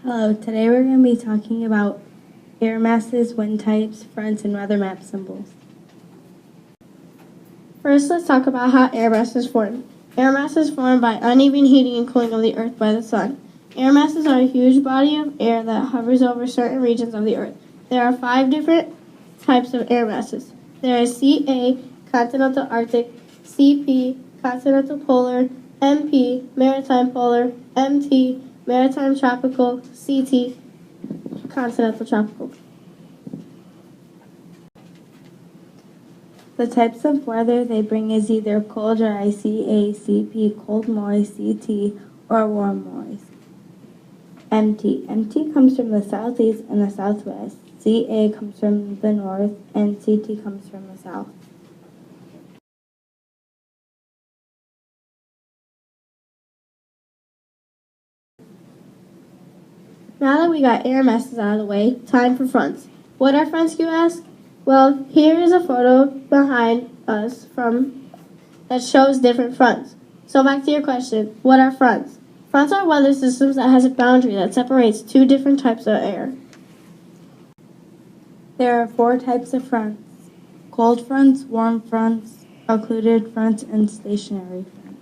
Hello, today we're going to be talking about air masses, wind types, fronts, and weather map symbols. First, let's talk about how air masses form. Air masses form by uneven heating and cooling of the Earth by the sun. Air masses are a huge body of air that hovers over certain regions of the Earth. There are 5 different types of air masses. There is CA, continental Arctic, CP, continental polar, MP, maritime polar, MT, maritime tropical, CT, continental tropical. The types of weather they bring is either cold, dry, CA, CP, cold, moist, CT, or warm, moist. MT. MT comes from the southeast and the southwest. CA comes from the north, and CT comes from the south. Now that we got air masses out of the way, time for fronts. What are fronts, you ask? Well, here is a photo behind us that shows different fronts. So back to your question, what are fronts? Fronts are weather systems that has a boundary that separates 2 different types of air. There are 4 types of fronts: cold fronts, warm fronts, occluded fronts, and stationary fronts.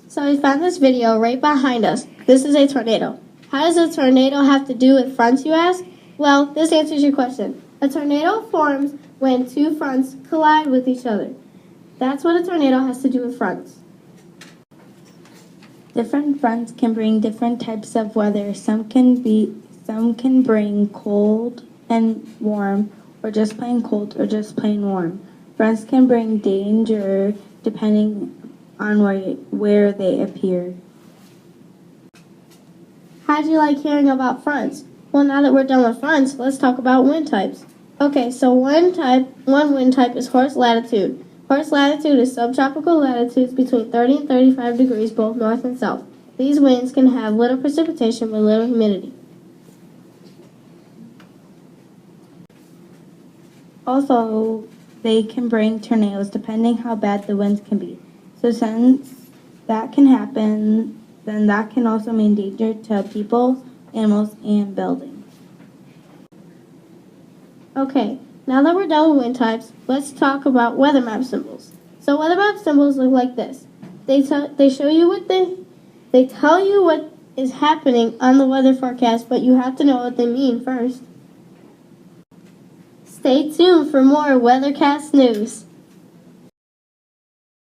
So we found this video right behind us. This is a tornado. How does a tornado have to do with fronts, you ask? Well, this answers your question. A tornado forms when 2 fronts collide with each other. That's what a tornado has to do with fronts. Different fronts can bring different types of weather. Some can bring cold and warm, or just plain cold or just plain warm. Fronts can bring danger depending on where they appear. How'd you like hearing about fronts? Well, now that we're done with fronts, let's talk about wind types. Okay, so one wind type is horse latitude. Horse latitude is subtropical latitudes between 30 and 35 degrees both north and south. These winds can have little precipitation but little humidity. Also, they can bring tornadoes depending how bad the winds can be. So since that can happen, then that can also mean danger to people, animals, and buildings. Okay, now that we're done with wind types, let's talk about weather map symbols. So weather map symbols look like this. They tell you what is happening on the weather forecast, but you have to know what they mean first. Stay tuned for more Weathercast news.